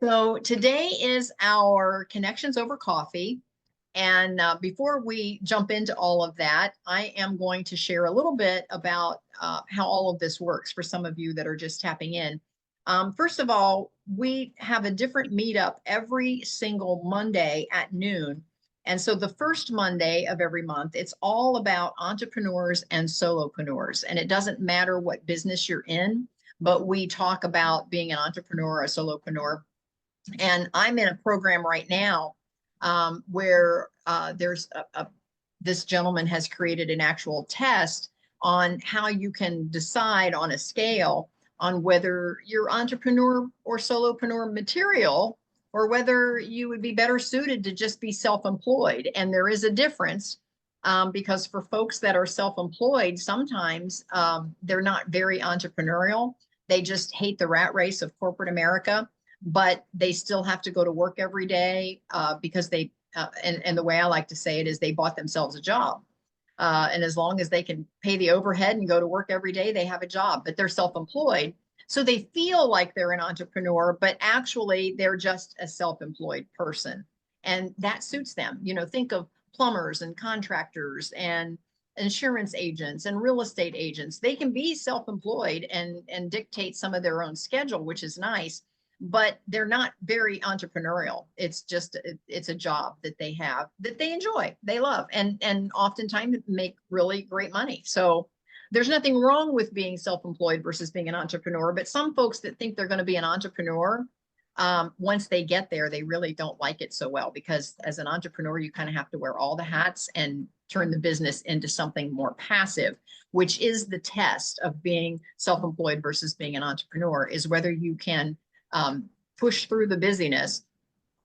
So today is our Connections Over Coffee. And before we jump into all of that, I am going to share a little bit about how all of this works for some of you that are just tapping in. First of all, we have a different meetup every single Monday at noon. And so the first Monday of every month, it's all about entrepreneurs and solopreneurs. And it doesn't matter what business you're in, but we talk about being an entrepreneur, a solopreneur. And I'm in a program right now where there's this gentleman has created an actual test on how you can decide on a scale on whether you're entrepreneur or solopreneur material, or whether you would be better suited to just be self-employed. And there is a difference because for folks that are self-employed, sometimes they're not very entrepreneurial. They just hate the rat race of corporate America, but they still have to go to work every day because they, and the way I like to say it is they bought themselves a job. And as long as they can pay the overhead and go to work every day, they have a job, but they're self-employed. So they feel like they're an entrepreneur, but actually they're just a self-employed person. And that suits them. You know, think of plumbers and contractors and insurance agents and real estate agents. They can be self-employed and dictate some of their own schedule, which is nice, but they're not very entrepreneurial. It's just, it's a job that they have that they enjoy, they love, and oftentimes make really great money. So there's nothing wrong with being self-employed versus being an entrepreneur, but some folks that think they're going to be an entrepreneur, once they get there, they really don't like it so well, because as an entrepreneur, you kind of have to wear all the hats and turn the business into something more passive, which is the test of being self-employed versus being an entrepreneur, is whether you can push through the busyness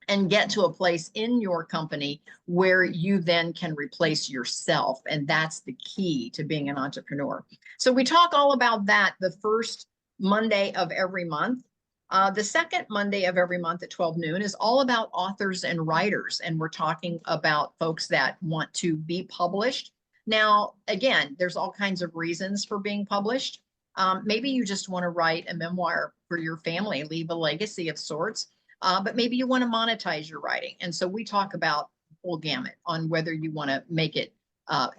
and get to a place in your company where you then can replace yourself. And that's the key to being an entrepreneur. So we talk all about that the first Monday of every month. The second Monday of every month at 12 noon is all about authors and writers. And we're talking about folks that want to be published. Now, again, there's all kinds of reasons for being published. Maybe you just want to write a memoir for your family, leave a legacy of sorts, but maybe you want to monetize your writing. And so we talk about full gamut on whether you want to make it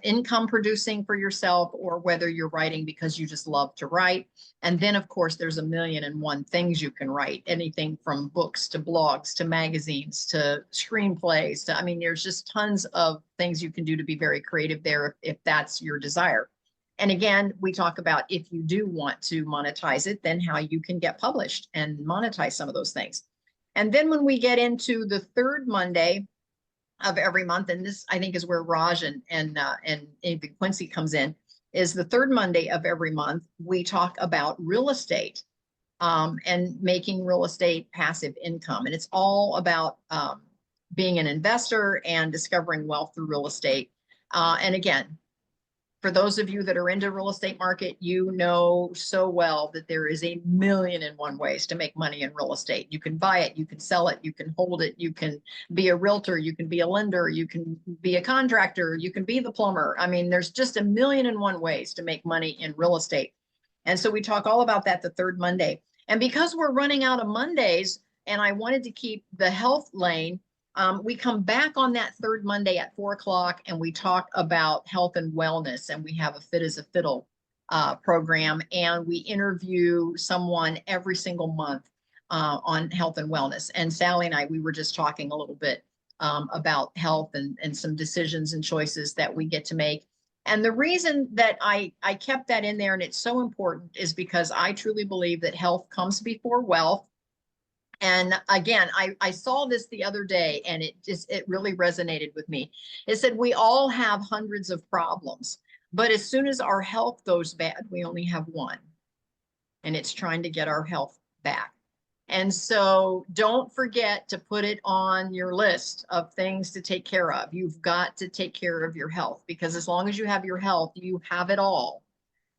income producing for yourself, or whether you're writing because you just love to write. And then, of course, there's a million and one things you can write, anything from books to blogs to magazines to screenplays to, I mean, there's just tons of things you can do to be very creative there if that's your desire. And again, we talk about if you do want to monetize it, then how you can get published and monetize some of those things. And then when we get into the third Monday of every month, and this I think is where Raj and Quincy comes in, is the third Monday of every month, we talk about real estate and making real estate passive income. And it's all about being an investor and discovering wealth through real estate. And again, for those of you that are into real estate market, you know so well that there is a million and one ways to make money in real estate. You can buy it, you can sell it, you can hold it, you can be a realtor, you can be a lender, you can be a contractor, you can be the plumber. I mean, there's just a million and one ways to make money in real estate. And so we talk all about that the third Monday. And because we're running out of Mondays, and I wanted to keep the health lane, we come back on that third Monday at 4 o'clock and we talk about health and wellness, and we have a Fit as a Fiddle program, and we interview someone every single month on health and wellness. And Sally and I, we were just talking a little bit about health and some decisions and choices that we get to make. And the reason that I kept that in there, and it's so important, is because I truly believe that health comes before wealth. And again, I saw this the other day, and it really resonated with me. It said, we all have hundreds of problems, but as soon as our health goes bad, we only have one, and it's trying to get our health back. And so don't forget to put it on your list of things to take care of. You've got to take care of your health, because as long as you have your health, you have it all.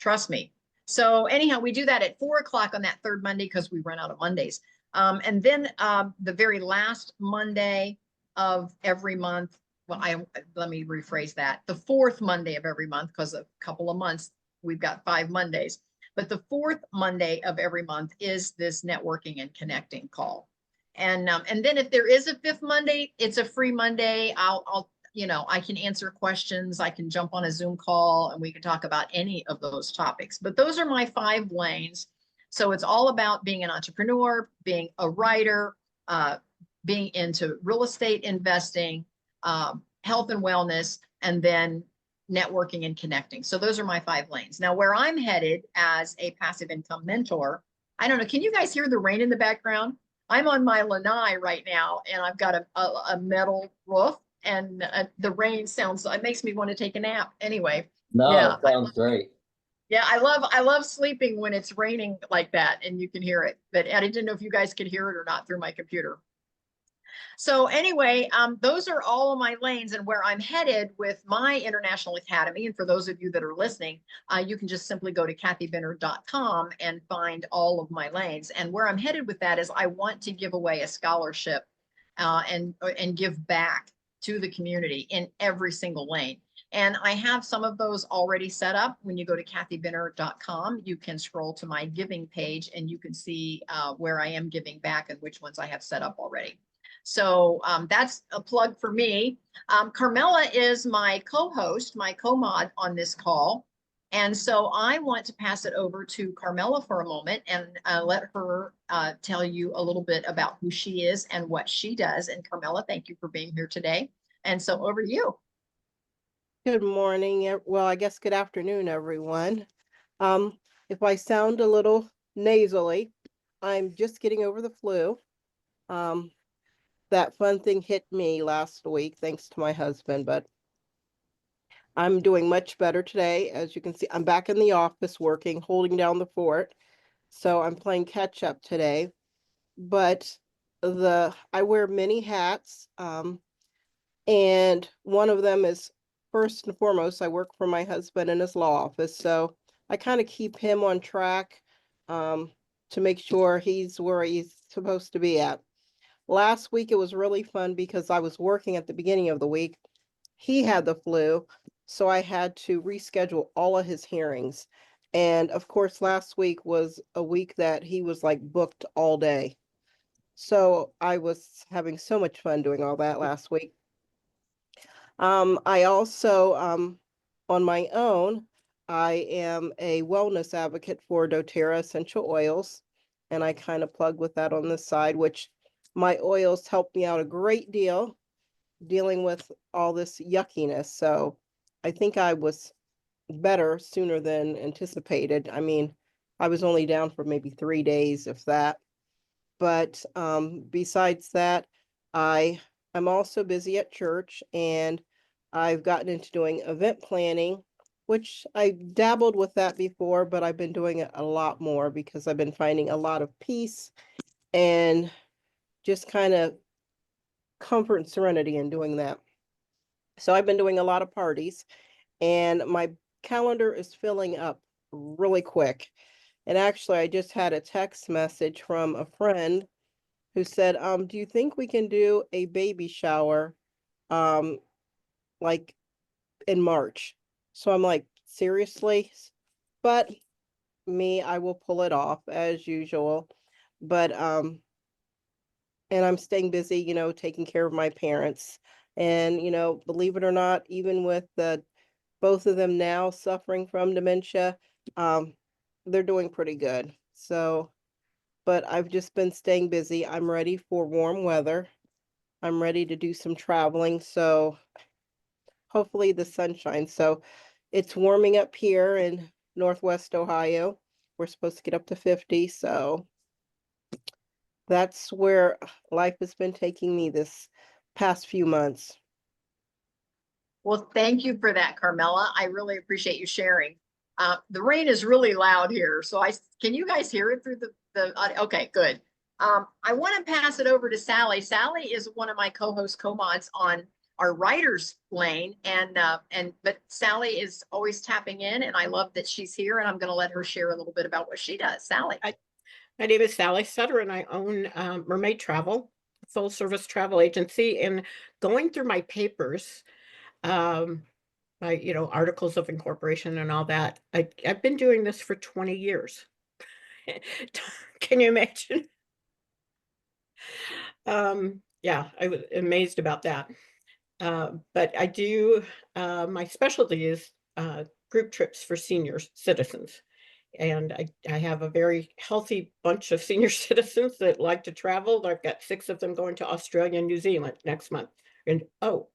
Trust me. So anyhow, we do that at 4 o'clock on that third Monday because we run out of Mondays. And then the very last Monday of every month, well, let me rephrase that. The fourth Monday of every month, because a couple of months, we've got 5 Mondays. But the fourth Monday of every month is this networking and connecting call. And then if there is a fifth Monday, it's a free Monday. I'll, you know, I can answer questions. I can jump on a Zoom call and we can talk about any of those topics. But those are my 5 lanes. So it's all about being an entrepreneur, being a writer, being into real estate investing, health and wellness, and then networking and connecting. So those are my 5 lanes. Now, where I'm headed as a passive income mentor, I don't know, can you guys hear the rain in the background? I'm on my lanai right now, and I've got a metal roof, and the rain sounds, it makes me want to take a nap. Anyway, No, yeah, it sounds great. yeah, I love sleeping when it's raining like that and you can hear it. But I didn't know if you guys could hear it or not through my computer. So anyway, those are all of my lanes and where I'm headed with my International Academy. And for those of you that are listening, you can just simply go to kathybinner.com and find all of my lanes. And where I'm headed with that is I want to give away a scholarship and give back to the community in every single lane. And I have some of those already set up. When you go to kathybinner.com, you can scroll to my giving page and you can see where I am giving back and which ones I have set up already. So that's a plug for me. Carmella is my co-host, my co-mod on this call. And so I want to pass it over to Carmella for a moment and let her tell you a little bit about who she is and what she does. And Carmella, thank you for being here today. And so over to you. Good morning. Well, I guess good afternoon, everyone. If I sound a little nasally, I'm just getting over the flu. That fun thing hit me last week, thanks to my husband, but I'm doing much better today. As you can see, I'm back in the office working, holding down the fort. So I'm playing catch up today. But I wear many hats. And one of them is, first and foremost, I work for my husband in his law office. So I kind of keep him on track to make sure he's where he's supposed to be at. Last week, it was really fun because I was working at the beginning of the week. He had the flu, so I had to reschedule all of his hearings. And of course, last week was a week that he was like booked all day. So I was having so much fun doing all that last week. I also, on my own, I am a wellness advocate for doTERRA essential oils, and I kind of plug with that on the side, which my oils help me out a great deal dealing with all this yuckiness. So I think I was better sooner than anticipated. I mean, I was only down for maybe 3 days, if that. But besides that, I'm also busy at church, and I've gotten into doing event planning, which I dabbled with that before, but I've been doing it a lot more because I've been finding a lot of peace and just kind of comfort and serenity in doing that. So I've been doing a lot of parties, and my calendar is filling up really quick. And actually, I just had a text message from a friend who said, do you think we can do a baby shower like in March? So I'm like, seriously? But me, I will pull it off as usual. But and I'm staying busy, taking care of my parents. And, believe it or not, even with both of them now suffering from dementia, they're doing pretty good. So, but I've just been staying busy. I'm ready for warm weather. I'm ready to do some traveling. So hopefully the sunshine. So it's warming up here in Northwest Ohio. We're supposed to get up to 50. So that's where life has been taking me this past few months. Well, thank you for that, Carmella. I really appreciate you sharing. The rain is really loud here. So can you guys hear it through the okay, good. I want to pass it over to Sally. Sally is one of my co-host co-mods on our writers lane. But Sally is always tapping in, and I love that she's here, and I'm going to let her share a little bit about what she does. Sally. My name is Sally Sutter, and I own Mermaid Travel, full service travel agency. And going through my papers, my articles of incorporation and all that, I've been doing this for 20 years. Can you imagine? Yeah, I was amazed about that. But I do, my specialty is group trips for senior citizens. And I have a very healthy bunch of senior citizens that like to travel. I've got 6 of them going to Australia and New Zealand next month. And oh,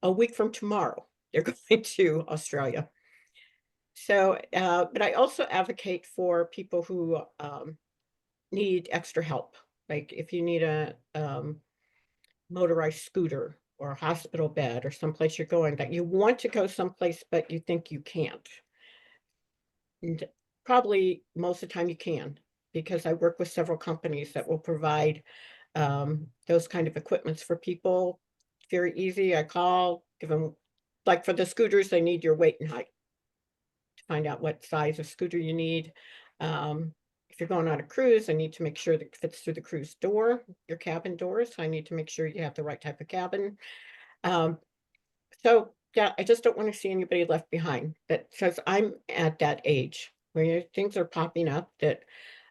a week from tomorrow, they're going to Australia. So, but I also advocate for people who need extra help. Like if you need a motorized scooter or a hospital bed or someplace you're going that you want to go someplace, but you think you can't. And probably most of the time you can, because I work with several companies that will provide those kind of equipments for people. Very easy. I call, give them, like for the scooters, they need your weight and height to find out what size of scooter you need. If you're going on a cruise, I need to make sure that it fits through the cruise door, your cabin doors. I need to make sure you have the right type of cabin. Um, so yeah, I just don't want to see anybody left behind. That because I'm at that age where things are popping up that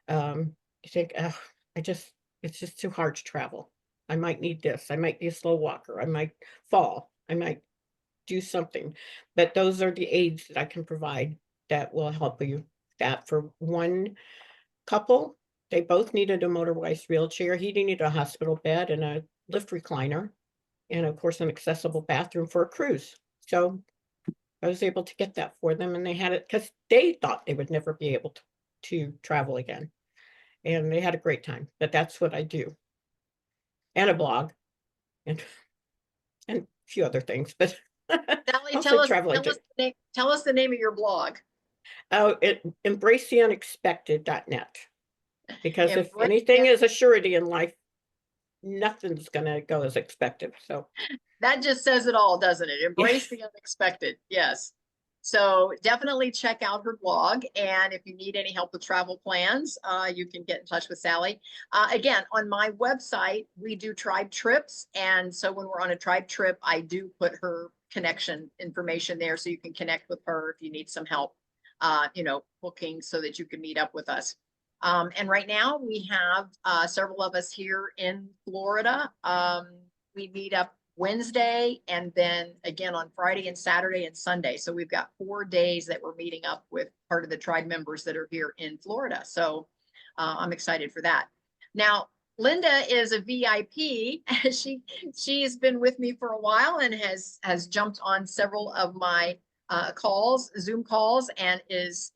you think, oh, it's just too hard to travel. I might need this. I might be a slow walker. I might fall. I might do something. But those are the aids that I can provide that will help you. That for one couple, they both needed a motorized wheelchair. He needed a hospital bed and a lift recliner, and of course, an accessible bathroom for a cruise. So I was able to get that for them, and they had it because they thought they would never be able to travel again. And they had a great time. But that's what I do. And a blog and and a few other things, but Sally, mostly travel agent. tell us the name of your blog. Oh, embracetheunexpected.net. Because if Embrace anything is a surety in life, nothing's gonna go as expected. So That just says it all, doesn't it? yeah. Embrace the unexpected. Yes. So definitely check out her blog. And if you need any help with travel plans, you can get in touch with Sally. Again, on my website, we do tribe trips. And so when we're on a tribe trip, I do put her connection information there so you can connect with her if you need some help, booking so that you can meet up with us. And right now we have several of us here in Florida. We meet up Wednesday and then again on Friday and Saturday and Sunday. So we've got 4 days that we're meeting up with part of the tribe members that are here in Florida. So I'm excited for that. Now, Linda is a VIP. She's been with me for a while and has jumped on several of my Zoom calls, and is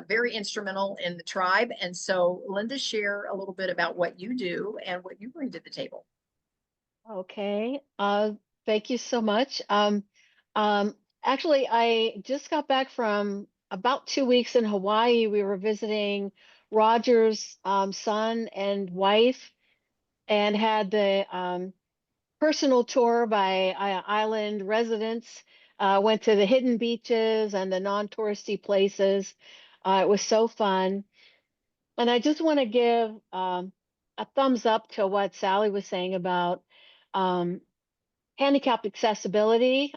very instrumental in the tribe. And so Linda, share a little bit about what you do and what you bring to the table. Okay. Thank you so much. Um, Actually, I just got back from about 2 weeks in Hawaii. We were visiting Roger's son and wife, and had the personal tour by island residents. Went to the hidden beaches and the non-touristy places. It was so fun. And I just want to give a thumbs up to what Sally was saying about um, handicapped accessibility.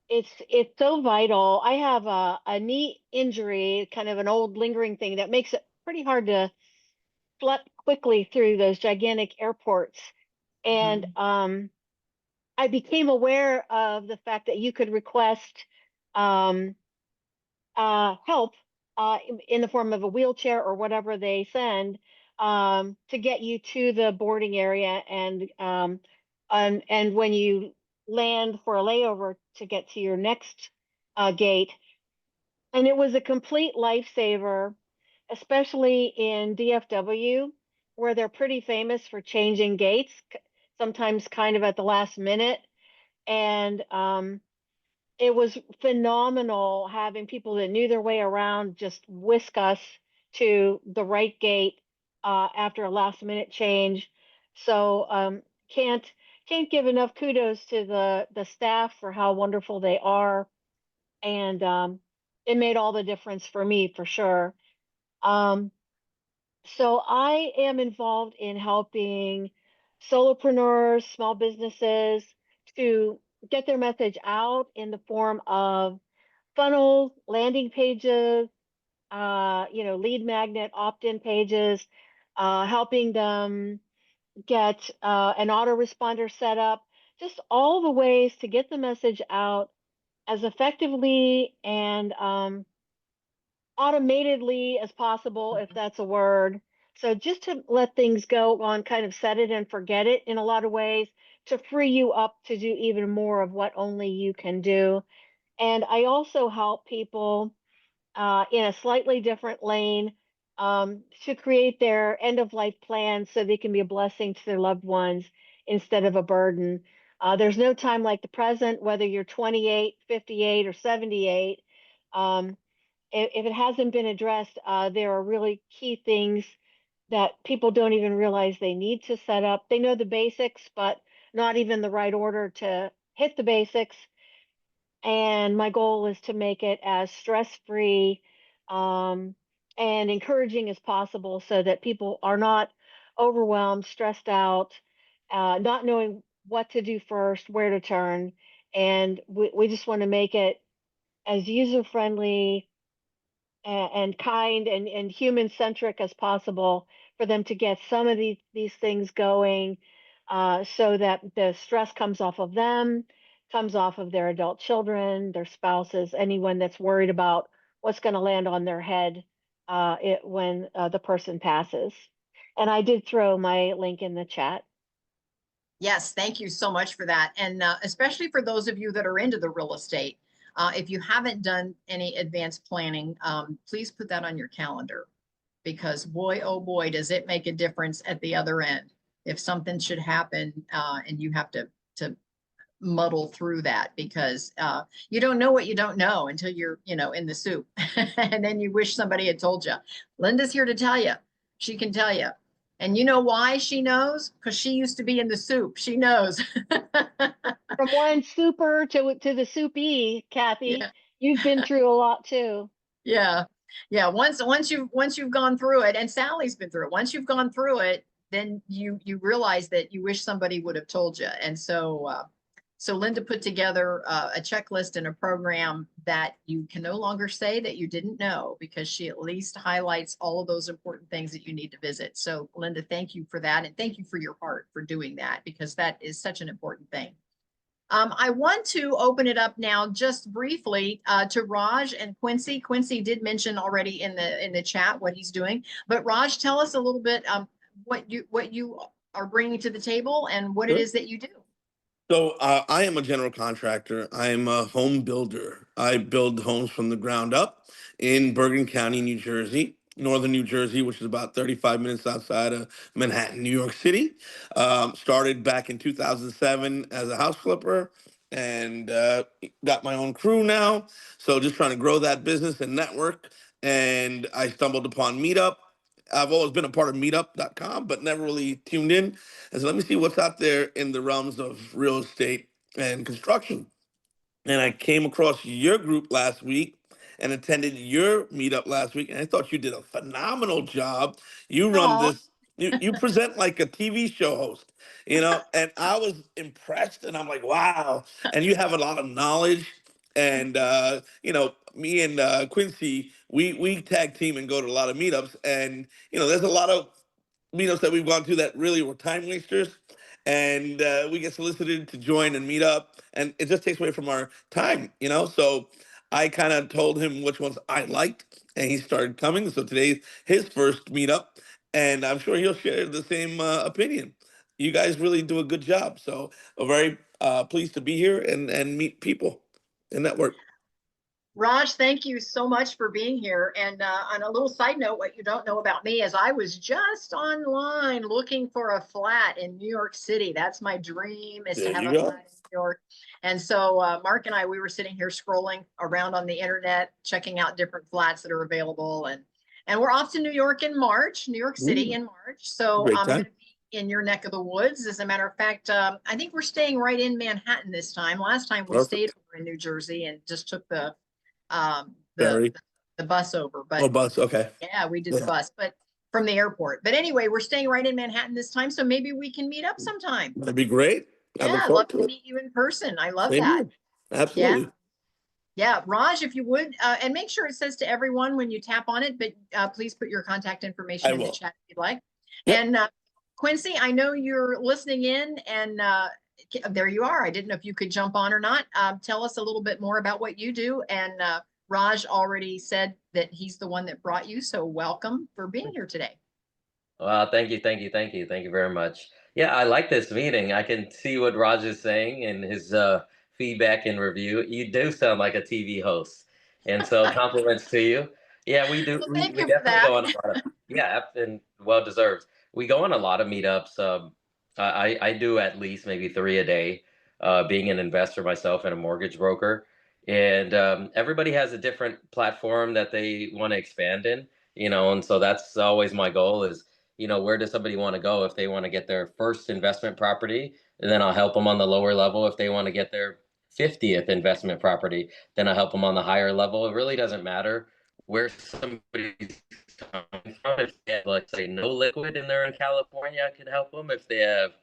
It's so vital. I have a knee injury, kind of an old lingering thing that makes it pretty hard to flip quickly through those gigantic airports. And I became aware of the fact that you could request um, help in the form of a wheelchair or whatever they send to get you to the boarding area, and when you land for a layover to get to your next gate. And it was a complete lifesaver, especially in DFW, where they're pretty famous for changing gates, sometimes kind of at the last minute. And it was phenomenal having people that knew their way around just whisk us to the right gate after a last minute change. So can't give enough kudos to the staff for how wonderful they are, and it made all the difference for me for sure. Um, so I am involved in helping solopreneurs, small businesses to get their message out in the form of funnels, landing pages, lead magnet opt-in pages, helping them get an autoresponder set up, just all the ways to get the message out as effectively and automatedly as possible, if that's a word. So just to let things go on, kind of set it and forget it in a lot of ways, to free you up to do even more of what only you can do. And I also help people in a slightly different lane to create their end of life plans so they can be a blessing to their loved ones instead of a burden. There's no time like the present, whether you're 28, 58, or 78. If it hasn't been addressed, there are really key things that people don't even realize they need to set up. They know the basics, but not even the right order to hit the basics. And my goal is to make it as stress-free and encouraging as possible so that people are not overwhelmed, stressed out, not knowing what to do first, where to turn. And we just want to make it as user-friendly and kind and human centric as possible for them to get some of these things going so that the stress comes off of them, comes off of their adult children, their spouses, anyone that's worried about what's going to land on their head when the person passes. And I did throw my link in the chat. Yes, thank you so much for that. And especially for those of you that are into the real estate, if you haven't done any advanced planning, please put that on your calendar, because boy, oh boy, does it make a difference at the other end. If something should happen and you have to muddle through that, because you don't know what you don't know until you're, in the soup. And then you wish somebody had told you. Linda's here to tell you. She can tell you. And you know why she knows? Because she used to be in the soup. She knows. From one super to the soupy, Kathy, Yeah. you've been through a lot too. Yeah. Yeah. Once you've gone through it, and Sally's been through it, once you've gone through it, then you realize that you wish somebody would have told you. And so Linda put together a checklist and a program that you can no longer say that you didn't know, because she at least highlights all of those important things that you need to visit. So Linda, thank you for that. And thank you for your heart for doing that, because that is such an important thing. I want to open it up now just briefly to Raj and Quincy. Quincy did mention already in the chat what he's doing, but Raj, tell us a little bit what you are bringing to the table and what it is that you do. So I am a general contractor. I'm a home builder. I build homes from the ground up in Bergen County, New Jersey, northern New Jersey, which is about 35 minutes outside of Manhattan, New York City. Started back in 2007 as a house flipper, and got my own crew now. So just trying to grow that business and network. And I stumbled upon Meetup. I've always been a part of meetup.com, but never really tuned in. And so let me see what's out there in the realms of real estate and construction. And I came across your group last week and attended your meetup last week. And I thought you did a phenomenal job. You run Aw. this, you present like a TV show host, and I was impressed, and I'm like, wow. And you have a lot of knowledge. And me and Quincy, we tag team and go to a lot of meetups. And there's a lot of meetups that we've gone to that really were time wasters, and we get solicited to join and meet up, and it just takes away from our time. So I kind of told him which ones I liked, and he started coming. So today's his first meetup, and I'm sure he'll share the same opinion. You guys really do a good job, so I'm very pleased to be here and meet people and network. Raj, thank you so much for being here. And on a little side note, what you don't know about me is I was just online looking for a flat in New York City. That's my dream, is to There have you a go. flat in New York. And so Mark and I, we were sitting here scrolling around on the internet, checking out different flats that are available. And we're off to New York in March, New York City in March. So Great I'm going time. to be in your neck of the woods. As a matter of fact, I think we're staying right in Manhattan this time. Last time we stayed Perfect. over in New Jersey and just took the um Very. the bus over, Oh, but bus. Okay. yeah, we did the Yeah, bus, but from the airport. But anyway, we're staying right in Manhattan this time, so maybe we can meet up sometime. that'd be great. I Yeah, look I'd love forward to to it. meet you in person. I love Same that. here. Yeah, Absolutely. yeah, Raj, if you would, and make sure it says to everyone when you tap on it, but please put your contact information I in the will. chat if you'd like. Yep. And Quincy, I know you're listening in, and there you are. I didn't know if you could jump on or not. Tell us a little bit more about what you do. And Raj already said that he's the one that brought you. So welcome for being here today. Well, thank you, thank you, thank you, thank you very much. Yeah, I like this meeting. I can see what Raj is saying in his feedback and review. You do sound like a TV host, and so compliments to you. Yeah, we do. Well, We, thank we you for definitely that. go on a lot of, yeah, and well deserved. We go on a lot of meetups. I do at least maybe 3 a day. Being an investor myself and a mortgage broker, and everybody has a different platform that they want to expand in. And so that's always my goal is where does somebody want to go if they want to get their first investment property? And then I'll help them on the lower level. If they want to get their 50th investment property, then I'll help them on the higher level. It really doesn't matter where somebody's coming from. If they have, let's say, no liquid and they're in California, I could help them. If they have,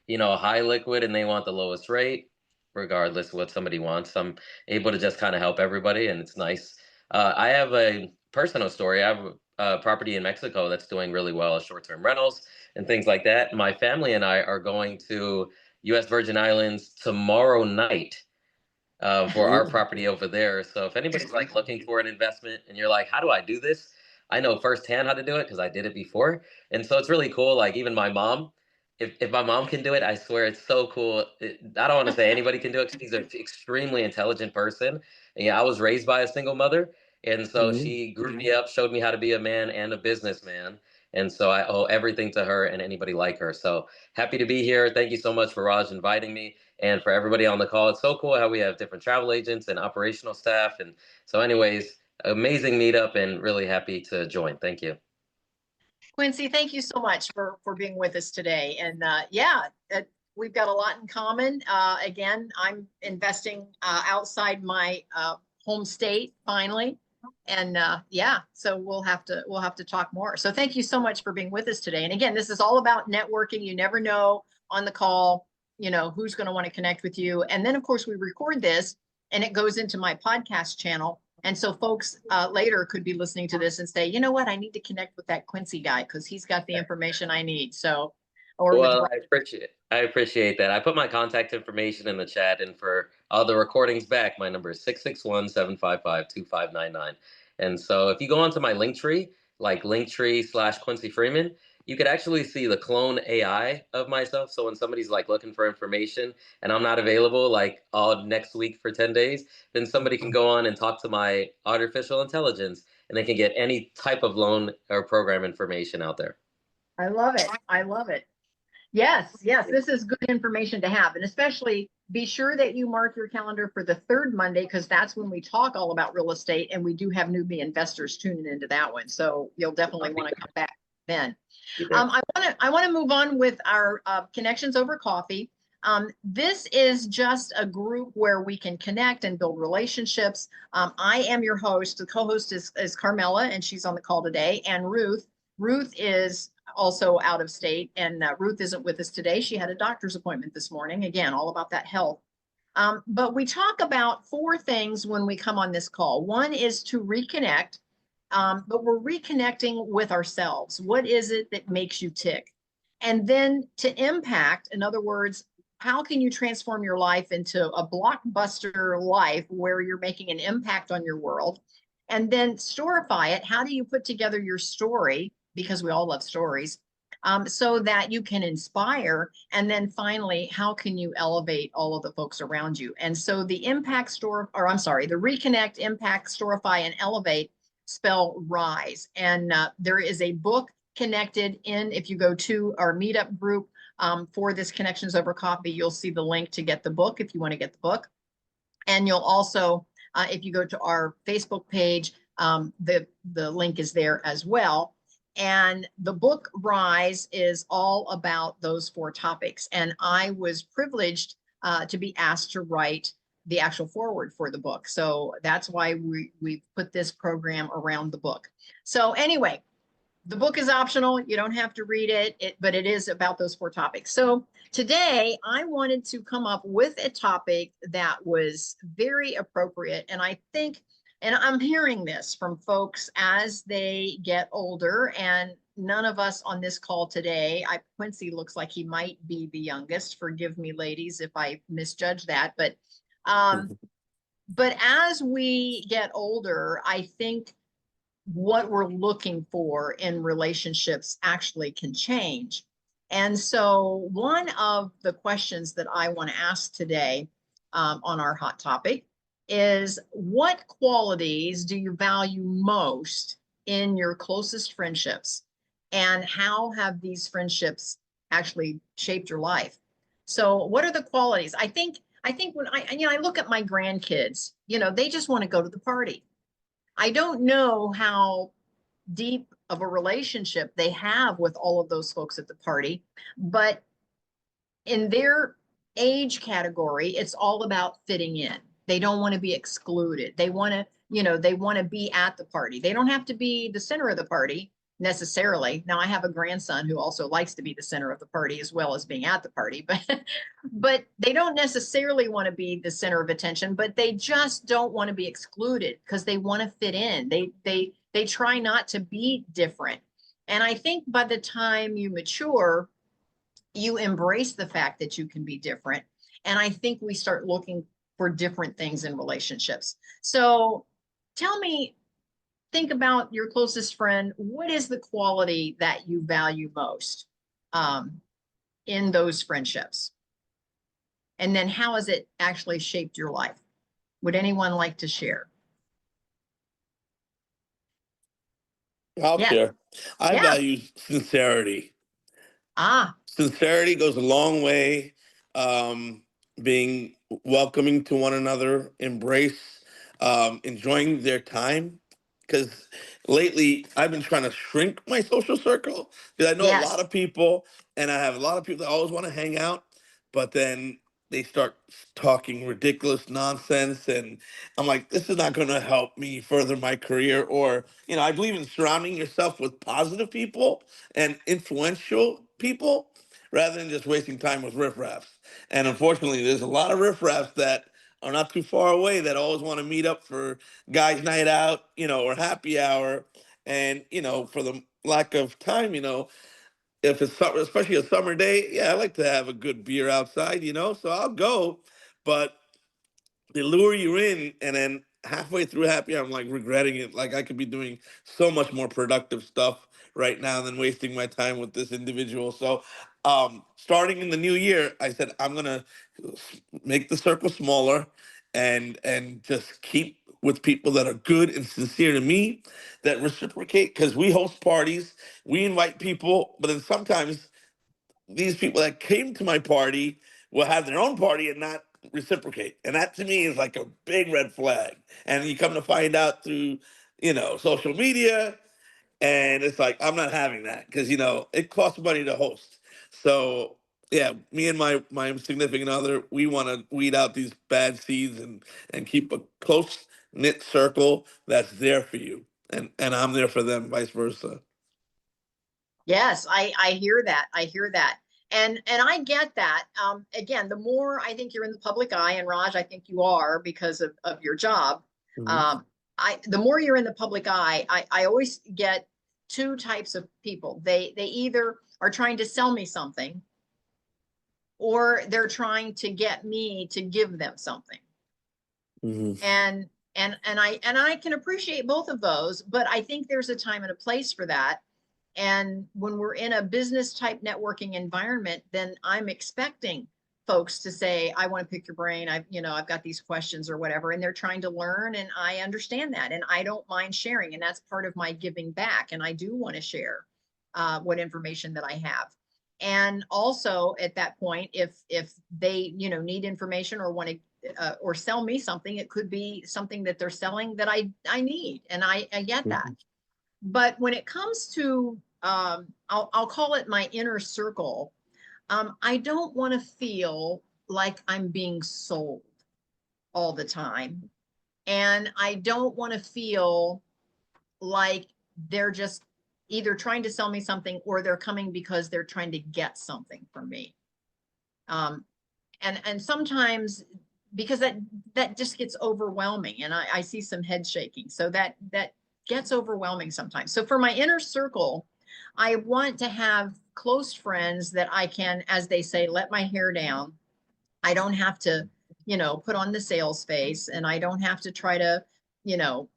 high liquid and they want the lowest rate, regardless of what somebody wants, I'm able to just kind of help everybody. And it's nice. I have a personal story. I have property in Mexico that's doing really well as short-term rentals and things like that. My family and I are going to U.S. Virgin Islands tomorrow night for our property over there. So if anybody's like looking for an investment and you're like, how do I do this? I know firsthand how to do it because I did it before. And so it's really cool. Like even my mom, if my mom can do it, I swear it's so cool. I don't want to say anybody can do it. She's an extremely intelligent person. And yeah, I was raised by a single mother. And so she grew me up, showed me how to be a man and a businessman. And so I owe everything to her and anybody like her. So happy to be here. Thank you so much for Raj inviting me. And for everybody on the call, it's so cool how we have different travel agents and operational staff. And so anyways, amazing meetup and really happy to join. Thank you. Quincy, thank you so much for being with us today. And yeah, we've got a lot in common. Again, I'm investing outside my home state finally. And yeah, so we'll have to talk more. So thank you so much for being with us today. And again, this is all about networking. You never know on the call, who's going to want to connect with you. And then of course we record this and it goes into my podcast channel. And so folks later could be listening to this and say, you know what, I need to connect with that Quincy guy because he's got the information I need. So, well, I appreciate that. I put my contact information in the chat, and for all the recordings back, my number is 661-755-2599. And so if you go onto my Linktree, like Linktree/Quincy Freeman, you could actually see the clone AI of myself. So when somebody's like looking for information and I'm not available like all next week for 10 days, then somebody can go on and talk to my artificial intelligence and they can get any type of loan or program information out there. I love it. I love it. Yes, this is good information to have. And especially be sure that you mark your calendar for the third Monday, because that's when we talk all about real estate. And we do have newbie investors tuning into that one. So you'll definitely want to come back then. I want to move on with our connections over coffee. This is just a group where we can connect and build relationships. I am your host. The co-host is Carmella, and she's on the call today. And Ruth is also out of state, and Ruth isn't with us today. She had a doctor's appointment this morning. Again, all about that health. But we talk about 4 things when we come on this call. One is to reconnect, but we're reconnecting with ourselves. What is it that makes you tick? And then to impact, in other words, how can you transform your life into a blockbuster life where you're making an impact on your world? And then storify it. How do you put together your story? Because we all love stories, so that you can inspire. And then finally, how can you elevate all of the folks around you? And so the the reconnect, impact, storify, and elevate spell rise. And there is a book connected in, if you go to our meetup group for this Connections Over Coffee, you'll see the link to get the book if you want to get the book. And you'll also, if you go to our Facebook page, the link is there as well. And the book Rise is all about those 4 topics. And I was privileged to be asked to write the actual foreword for the book. So that's why we put this program around the book. So anyway, the book is optional. You don't have to read it, but it is about those 4 topics. So today I wanted to come up with a topic that was very appropriate. And I think, and I'm hearing this from folks as they get older and none of us on this call today, Quincy looks like he might be the youngest. Forgive me, ladies, if I misjudge that, but as we get older, I think what we're looking for in relationships actually can change. And so one of the questions that I want to ask today on our hot topic is, what qualities do you value most in your closest friendships? And how have these friendships actually shaped your life? So what are the qualities? I think when I look at my grandkids, they just want to go to the party. I don't know how deep of a relationship they have with all of those folks at the party, but in their age category, it's all about fitting in. They don't want to be excluded. They want to, they want to be at the party. They don't have to be the center of the party necessarily. Now I have a grandson who also likes to be the center of the party as well as being at the party, but they don't necessarily want to be the center of attention, but they just don't want to be excluded because they want to fit in. They try not to be different. And I think by the time you mature, you embrace the fact that you can be different. And I think we start looking for different things in relationships. So tell me, think about your closest friend. What is the quality that you value most in those friendships? And then how has it actually shaped your life? Would anyone like to share? I'll Yeah. share. I Yeah. value sincerity. Ah, Sincerity goes a long way. Being welcoming to one another, embrace, enjoying their time. Because lately I've been trying to shrink my social circle because I know a lot yes. of people, and I have a lot of people that always want to hang out, but then they start talking ridiculous nonsense, and I'm like, this is not going to help me further my career. Or, I believe in surrounding yourself with positive people and influential people rather than just wasting time with riffraffs. And unfortunately, there's a lot of riffraffs that are not too far away that always want to meet up for guys' night out, or happy hour. And, for the lack of time, if it's summer, especially a summer day, yeah, I like to have a good beer outside, so I'll go. But they lure you in, and then halfway through happy hour, I'm like regretting it. Like I could be doing so much more productive stuff right now than wasting my time with this individual. So starting in the new year, I said I'm gonna make the circle smaller and just keep with people that are good and sincere to me, that reciprocate, because we host parties, we invite people, but then sometimes these people that came to my party will have their own party and not reciprocate. And that to me is like a big red flag. And you come to find out through, social media, and it's like, I'm not having that because, it costs money to host. So yeah, me and my significant other, we want to weed out these bad seeds and keep a close knit circle that's there for you. And I'm there for them, vice versa. Yes, I hear that. I hear that. And I get that. Again, the more I think you're in the public eye, and Raj, I think you are because of your job. Mhm. The more you're in the public eye, I always get two types of people. They either are trying to sell me something, or they're trying to get me to give them something. Mhm. And I can appreciate both of those, but I think there's a time and a place for that. And when we're in a business type networking environment, then I'm expecting folks to say, I want to pick your brain. I've got these questions or whatever, and they're trying to learn. And I understand that. And I don't mind sharing. And that's part of my giving back. And I do want to share what information that I have. And also at that point, if they, need information or want to or sell me something, it could be something that they're selling that I need. And I get that. But when it comes to, I'll call it my inner circle, I don't want to feel like I'm being sold all the time. And I don't want to feel like they're just either trying to sell me something or they're coming because they're trying to get something from me. And sometimes because that just gets overwhelming, and I see some head shaking. So that gets overwhelming sometimes. So for my inner circle, I want to have close friends that I can, as they say, let my hair down. I don't have to, put on the sales face, and I don't have to try to, you know,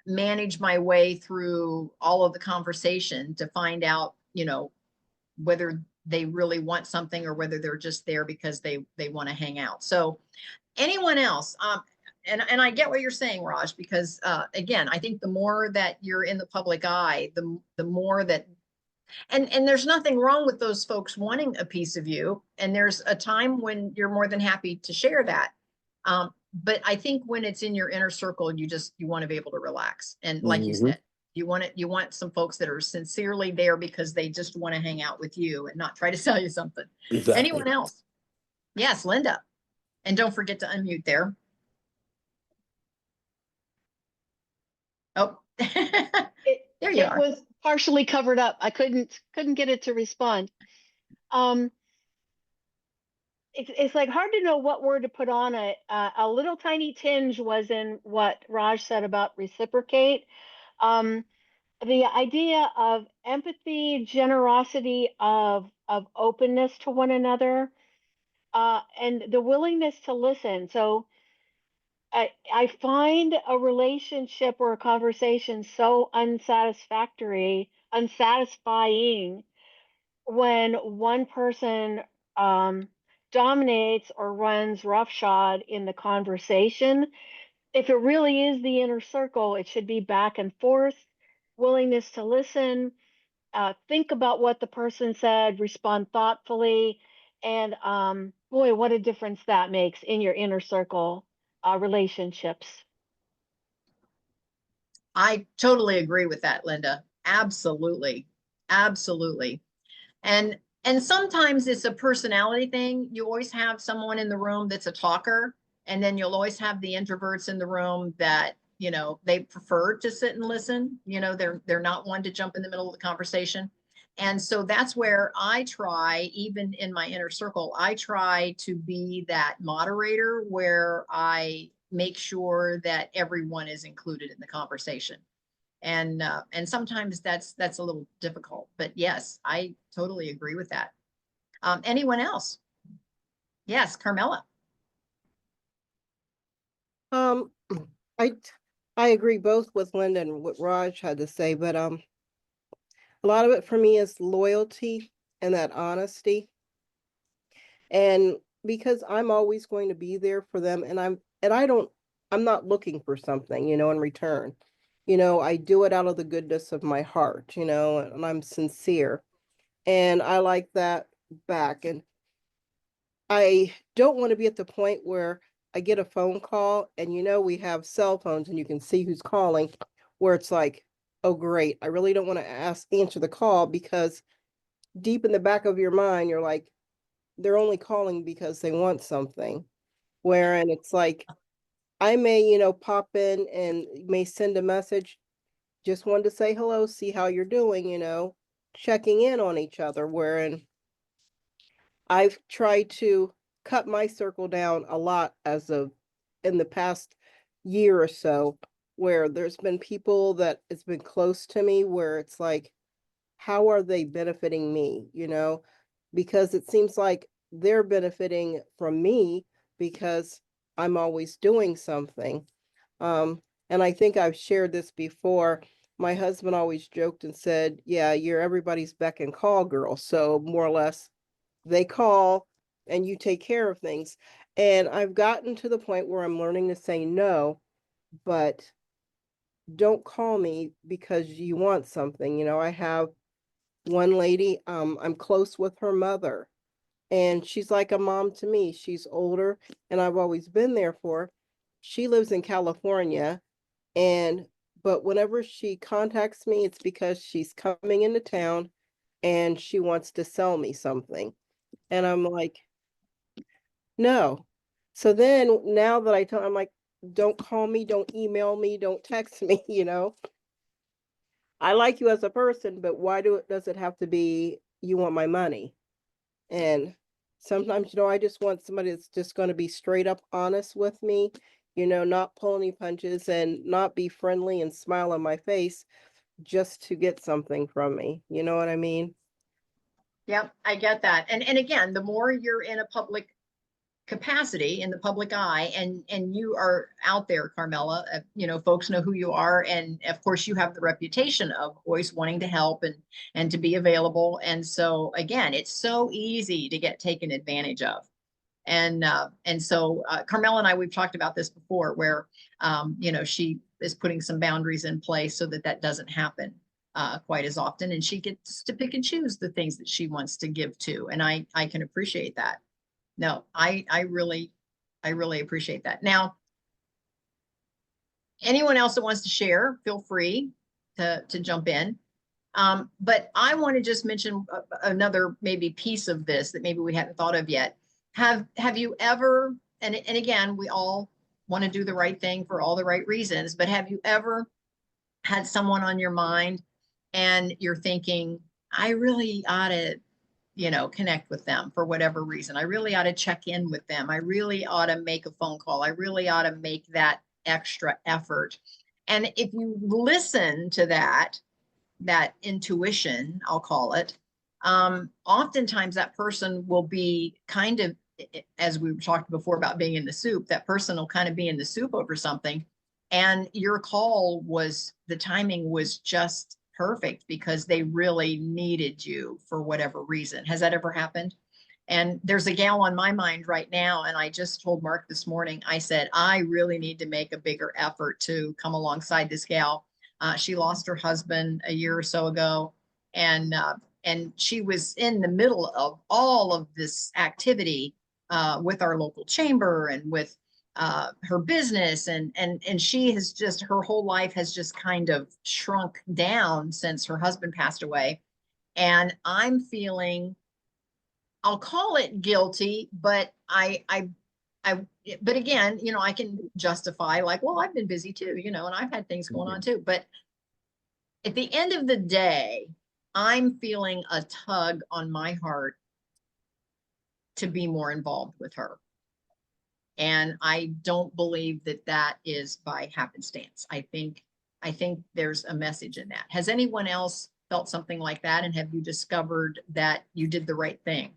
manage my way through all of the conversation to find out, whether they really want something or whether they're just there because they want to hang out. So anyone else, and I get what you're saying, Raj, because again, I think the more that you're in the public eye, the more that, and there's nothing wrong with those folks wanting a piece of you, and there's a time when you're more than happy to share that. But I think when it's in your inner circle, you want to be able to relax, and like you said, you want some folks that are sincerely there because they just want to hang out with you and not try to sell you something. Exactly. Anyone else? Yes, Linda. And don't forget to unmute there. Oh, there you are. It was partially covered up. I couldn't get it to respond. It's like hard to know what word to put on it. A little tiny tinge was in what Raj said about reciprocate. The idea of empathy, generosity, of openness to one another, and the willingness to listen. So I find a relationship or a conversation so unsatisfying when one person dominates or runs roughshod in the conversation. If it really is the inner circle, it should be back and forth, willingness to listen, think about what the person said, respond thoughtfully, and boy, what a difference that makes in your inner circle relationships. I totally agree with that, Linda. Absolutely. Absolutely. And sometimes it's a personality thing. You always have someone in the room that's a talker, and then you'll always have the introverts in the room that, they prefer to sit and listen. They're not one to jump in the middle of the conversation. And so that's where I try, even in my inner circle, I try to be that moderator where I make sure that everyone is included in the conversation. And sometimes that's a little difficult, but yes, I totally agree with that. Anyone else? Yes, Carmella. I agree both with Linda and what Raj had to say, but a lot of it for me is loyalty and that honesty. And because I'm always going to be there for them, and I'm not looking for something, in return. I do it out of the goodness of my heart, and I'm sincere. And I like that back. And I don't want to be at the point where I get a phone call and we have cell phones and you can see who's calling, where it's like, oh great, I really don't want to answer the call, because deep in the back of your mind, you're like, they're only calling because they want something. Wherein it's like, I may, pop in and may send a message, just wanted to say hello, see how you're doing, checking in on each other. Wherein I've tried to cut my circle down a lot in the past year or so, where there's been people that it's been close to me where it's like, how are they benefiting me? Because it seems like they're benefiting from me because I'm always doing something. And I think I've shared this before. My husband always joked and said, yeah, you're everybody's beck and call girl. So more or less, they call and you take care of things. And I've gotten to the point where I'm learning to say no, but don't call me because you want something. I have one lady, I'm close with her mother, and she's like a mom to me. She's older and I've always been there for her. She lives in California, but whenever she contacts me, it's because she's coming into town and she wants to sell me something. And I'm like, no. So then now that I'm like, don't call me, don't email me, don't text me, I like you as a person, but why does it have to be you want my money? And sometimes, I just want somebody that's just going to be straight up honest with me, not pull any punches and not be friendly and smile on my face. just to get something from me. You know what I mean? Yep, I get that. And again, the more you're in a public capacity, in the public eye, and you are out there, Carmella, folks know who you are. And of course you have the reputation of always wanting to help and to be available. And so again, it's so easy to get taken advantage of. And so Carmella and I, we've talked about this before, where she is putting some boundaries in place so that that doesn't happen quite as often, and she gets to pick and choose the things that she wants to give to, and I can appreciate that. No, I really appreciate that. Now, anyone else that wants to share, feel free to jump in. But I want to just mention another maybe piece of this that maybe we hadn't thought of yet. Have you ever, and again, we all want to do the right thing for all the right reasons, but have you ever had someone on your mind and you're thinking, I really ought to, connect with them for whatever reason. I really ought to check in with them. I really ought to make a phone call. I really ought to make that extra effort. And if you listen to that intuition, I'll call it, oftentimes that person will be kind of, as we talked before about being in the soup, that person will kind of be in the soup over something. And your call the timing was just perfect because they really needed you for whatever reason. Has that ever happened? And there's a gal on my mind right now. And I just told Mark this morning, I said, I really need to make a bigger effort to come alongside this gal. She lost her husband a year or so ago. And she was in the middle of all of this activity with our local chamber and with her business. And she has just, her whole life has just kind of shrunk down since her husband passed away. And I'm feeling, I'll call it guilty, but but again, I can justify like, well, I've been busy too, and I've had things going on too. But at the end of the day, I'm feeling a tug on my heart to be more involved with her. And I don't believe that that is by happenstance. I think there's a message in that. Has anyone else felt something like that? And have you discovered that you did the right thing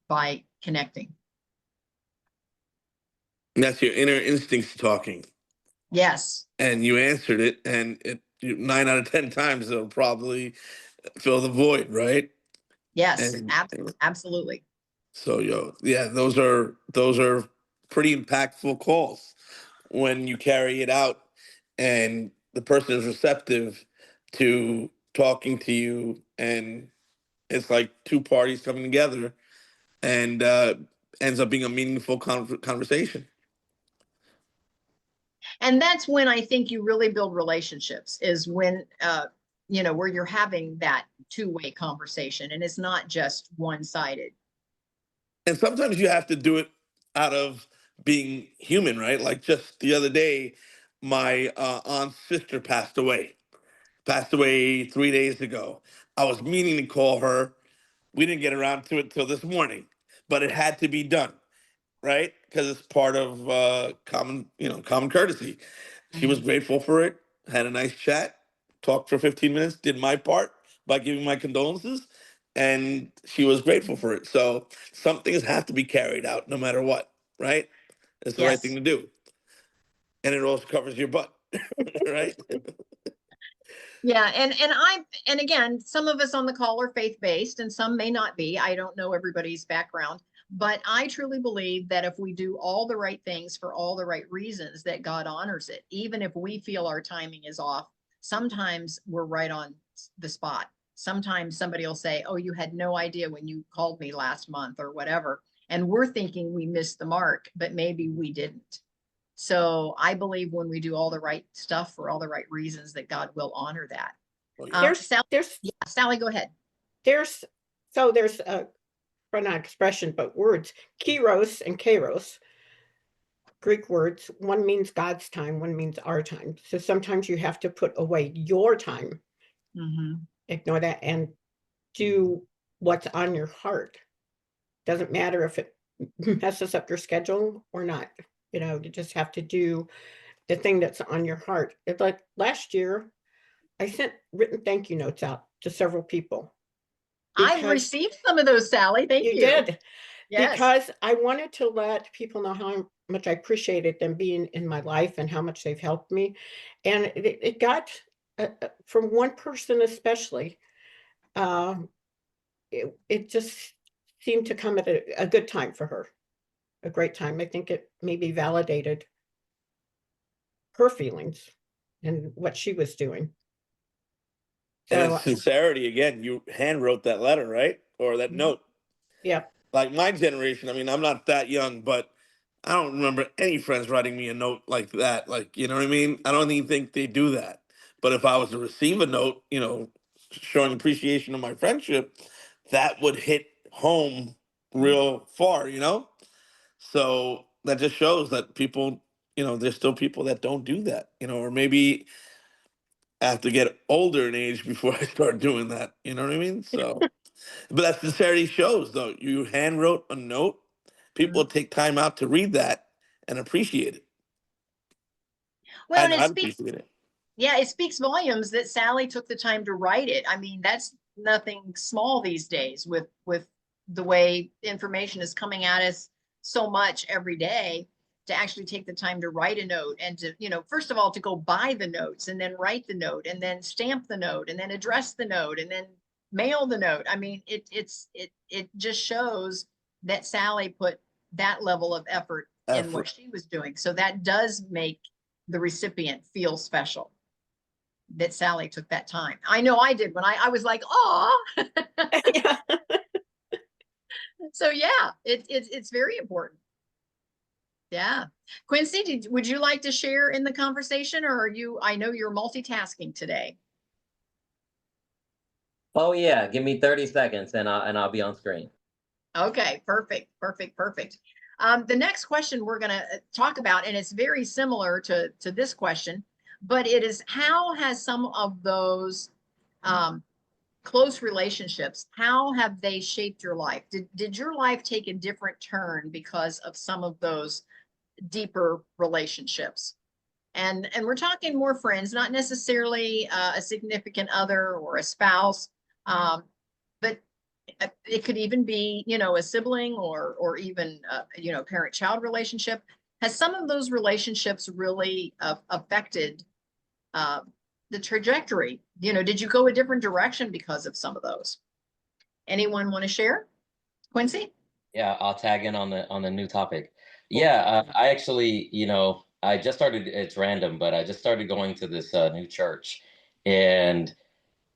by connecting? That's your inner instincts talking. Yes. And you answered it, and 9 out of 10 times it'll probably fill the void, right? Yes, And absolutely. so, those are pretty impactful calls when you carry it out and the person is receptive to talking to you, and it's like two parties coming together, and ends up being a meaningful conversation. And that's when I think you really build relationships, is when where you're having that two-way conversation and it's not just one-sided. And sometimes you have to do it out of being human, right? Like just the other day, my aunt's sister passed away 3 days ago. I was meaning to call her. We didn't get around to it till this morning, but it had to be done, right? Because it's part of common courtesy. She was grateful for it, had a nice chat, talked for 15 minutes, did my part by giving my condolences, and she was grateful for it. So some things have to be carried out no matter what, right? It's the right thing to do. And it also covers your butt, right? Yeah, and again, some of us on the call are faith-based and some may not be. I don't know everybody's background, but I truly believe that if we do all the right things for all the right reasons, that God honors it. Even if we feel our timing is off, sometimes we're right on the spot. Sometimes somebody will say, oh, you had no idea when you called me last month or whatever. And we're thinking we missed the mark, but maybe we didn't. So I believe when we do all the right stuff for all the right reasons, that God will honor that. Sally, go ahead. There's a, well, not expression, but words, kairos and kairos, Greek words. One means God's time, one means our time. So sometimes you have to put away your time, ignore that, and do what's on your heart. Doesn't matter if it messes up your schedule or not. You just have to do the thing that's on your heart. It's like last year, I sent written thank you notes out to several people. I've Because received some of those, Sally. Thank you. you did. Yes. Because I wanted to let people know how much I appreciated them being in my life and how much they've helped me. And it got from one person especially, it just seemed to come at a good time for her, a great time. I think it maybe validated her feelings and what she was doing. And So it's sincerity again. You hand wrote that letter, right? Or that note. yeah, Like my generation, I mean, I'm not that young, but I don't remember any friends writing me a note like that. Like, you know what I mean? I don't even think they do that. But if I was to receive a note, you know, showing appreciation of my friendship, that would hit home real far, you know? So that just shows that people, you know, there's still people that don't do that, you know, or maybe I have to get older in age before I start doing that. You know what I mean? So, but that sincerity shows, though. You hand wrote a note. People Mhm. take time out to read that and appreciate it. Well, I and know it I'd speaks, appreciate it. yeah, it speaks volumes that Sally took the time to write it. I mean, that's nothing small these days with the way information is coming at us so much every day, to actually take the time to write a note and to, you know, first of all, to go buy the notes and then write the note and then stamp the note and then address the note and then mail the note. I mean, it just shows that Sally put that level of effort in what Effort. she was doing. So that does make the recipient feel special that Sally took that time. I know I did when I was like, oh. yeah. So yeah, it's very important. Yeah. Quincy, would you like to share in the conversation, or are you, I know you're multitasking today. Oh yeah, give me 30 seconds and I'll be on screen. Okay, perfect, perfect, perfect. The next question we're going to talk about, and it's very similar to this question, but it is, how has some of those close relationships, how have they shaped your life? Did your life take a different turn because of some of those deeper relationships? And we're talking more friends, not necessarily a significant other or a spouse, but it could even be, you know, a sibling or even you know, parent-child relationship. Has some of those relationships really affected uh, the trajectory? You know, did you go a different direction because of some of those? Anyone want to share? Quincy? Yeah, I'll tag in on the new topic. Yeah, I actually, I just started. It's random, but I just started going to this new church, and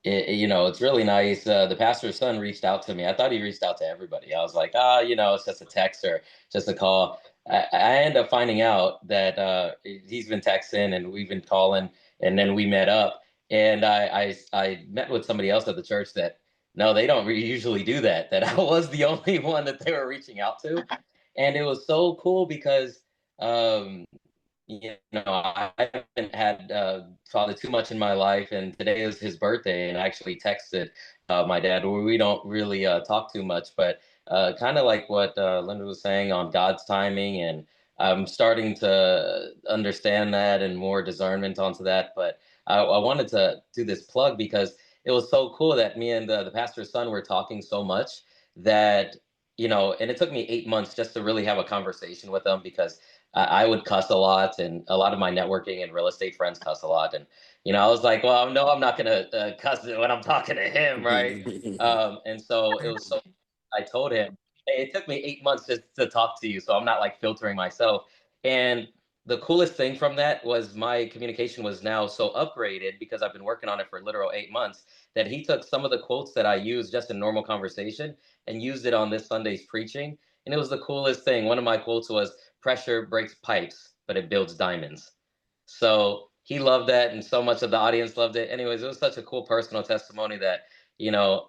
it's really nice. The pastor's son reached out to me. I thought he reached out to everybody. I was like, it's just a text or just a call. I end up finding out that he's been texting and we've been calling, and then we met up. And I met with somebody else at the church that no, they don't usually do that. That I was the only one that they were reaching out to, and it was so cool because um, I haven't had father too much in my life, and today is his birthday, and I actually texted my dad. We don't really talk too much, but kind of like what Linda was saying on God's timing, and I'm starting to understand that and more discernment onto that. But I wanted to do this plug because it was so cool that me and the pastor's son were talking so much that and it took me 8 months just to really have a conversation with him because I would cuss a lot, and a lot of my networking and real estate friends cuss a lot. And I was like, well, no, I'm not gonna cuss when I'm talking to him, right? And so it was so. I told him, hey, it took me 8 months just to talk to you, so I'm not like filtering myself. And the coolest thing from that was my communication was now so upgraded because I've been working on it for literal 8 months that he took some of the quotes that I use just in normal conversation and used it on this Sunday's preaching. And it was the coolest thing. One of my quotes was, pressure breaks pipes, but it builds diamonds. So he loved that, and so much of the audience loved it. Anyways, it was such a cool personal testimony that,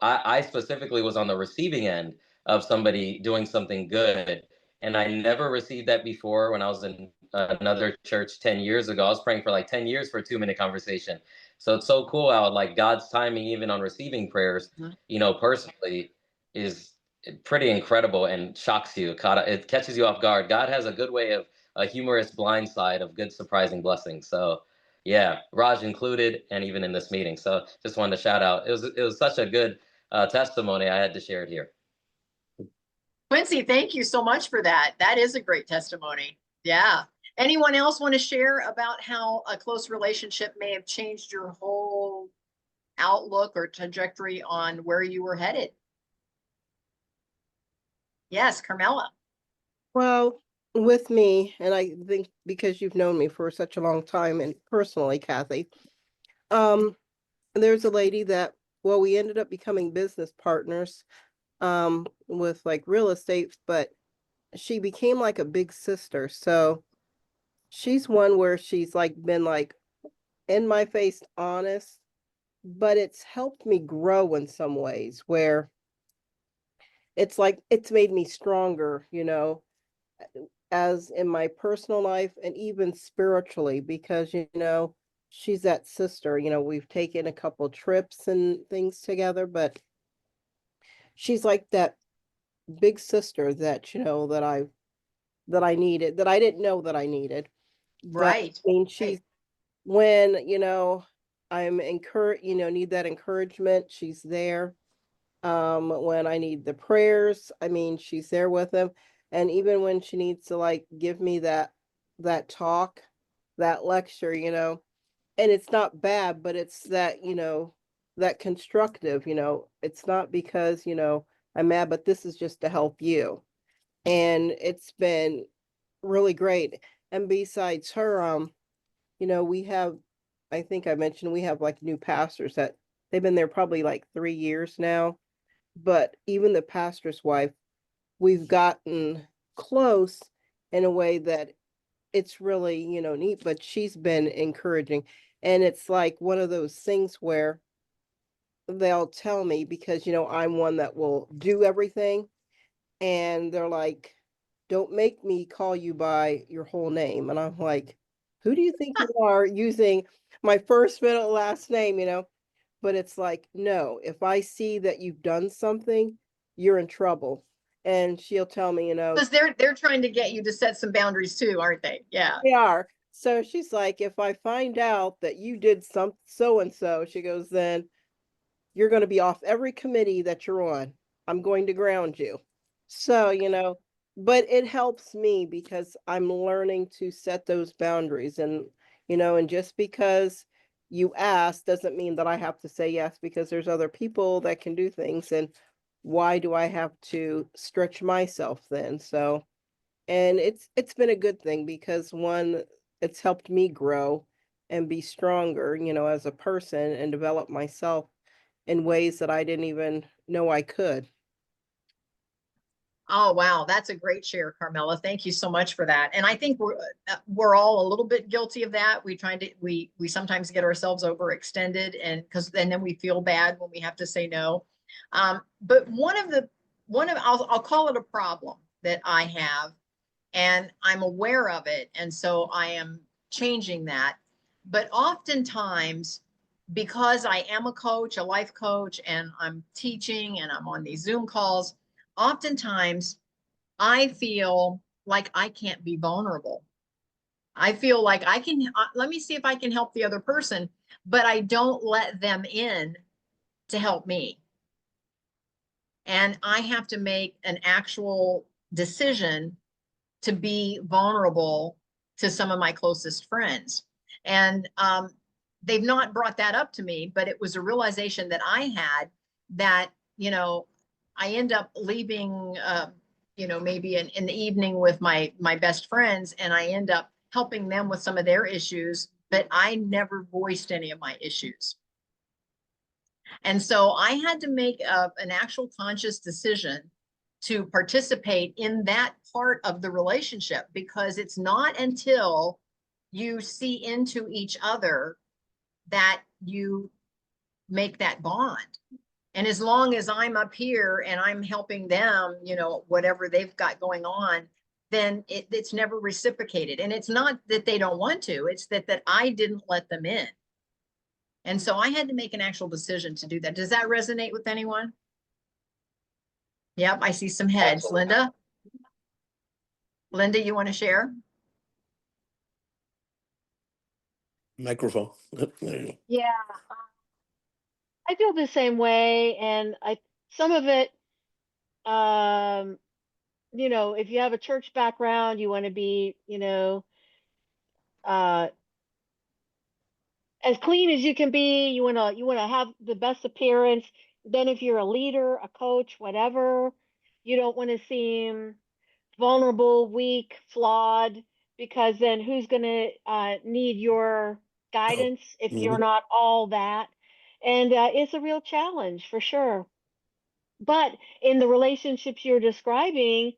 I specifically was on the receiving end of somebody doing something good. And I never received that before when I was in another church 10 years ago. I was praying for like 10 years for a 2-minute conversation. So it's so cool how like God's timing, even on receiving prayers, personally is pretty incredible and shocks you. It catches you off guard. God has a good way of a humorous blind side of good surprising blessings. So Yeah, Raj included, and even in this meeting. So just wanted to shout out. It was such a good testimony. I had to share it here. Quincy, thank you so much for that. That is a great testimony. Yeah. Anyone else want to share about how a close relationship may have changed your whole outlook or trajectory on where you were headed? Yes, Carmella. Well, with me, and I think because you've known me for such a long time and personally, Kathy, there's a lady that, well, we ended up becoming business partners with like real estate, but she became like a big sister. So she's one where she's like been like in my face honest, but it's helped me grow in some ways where it's like it's made me stronger, as in my personal life and even spiritually, because she's that sister. We've taken a couple trips and things together, but she's like that big sister that that I needed, that I didn't know that I needed. But Right. I mean, she's when I'm encouraged, need that encouragement, she's there. When I need the prayers, I mean, she's there with them. And even when she needs to like give me that talk, that lecture, and it's not bad, but it's that, that constructive, it's not because, I'm mad, but this is just to help you. And it's been really great. And besides her, we have, I think I mentioned, we have like new pastors that they've been there probably like 3 years now. But even the pastor's wife, we've gotten close in a way that it's really, neat, but she's been encouraging. And it's like one of those things where they'll tell me because, I'm one that will do everything. And they're like, don't make me call you by your whole name. And I'm like, who do you think you are, using my first, middle, last name, But it's like, no, if I see that you've done something, you're in trouble. And she'll tell me, Because they're trying to get you to set some boundaries too, aren't they? Yeah. they are. So she's like, if I find out that you did some so and so, she goes, then you're going to be off every committee that you're on. I'm going to ground you. So, but it helps me because I'm learning to set those boundaries. And just because you ask doesn't mean that I have to say yes, because there's other people that can do things. And why do I have to stretch myself then? So, and it's been a good thing because one, it's helped me grow and be stronger, as a person, and develop myself in ways that I didn't even know I could. Oh, wow. That's a great share, Carmella. Thank you so much for that. And I think we're all a little bit guilty of that. We sometimes get ourselves overextended, and then we feel bad when we have to say no. But I'll call it a problem that I have, and I'm aware of it. And so I am changing that. But oftentimes, because I am a coach, a life coach, and I'm teaching and I'm on these Zoom calls, oftentimes I feel like I can't be vulnerable. I feel like I can, let me see if I can help the other person, but I don't let them in to help me. And I have to make an actual decision to be vulnerable to some of my closest friends. And they've not brought that up to me, but it was a realization that I had that, I end up leaving, maybe in the evening with my best friends, and I end up helping them with some of their issues, but I never voiced any of my issues. And so I had to make an actual conscious decision to participate in that part of the relationship, because it's not until you see into each other that you make that bond. And as long as I'm up here and I'm helping them, whatever they've got going on, then it's never reciprocated. And it's not that they don't want to, it's that I didn't let them in. And so I had to make an actual decision to do that. Does that resonate with anyone? Yep, I see some heads. Absolutely. Linda, you want to share? Microphone. There you go. Yeah, I feel the same way, and some of it, um, if you have a church background, you want to be, uh, as clean as you can be. You want to have the best appearance. Then, if you're a leader, a coach, whatever, you don't want to seem vulnerable, weak, flawed, because then who's going to need your Oh. guidance if you're Mhm. not all that? And it's a real challenge for sure. But in the relationships you're describing,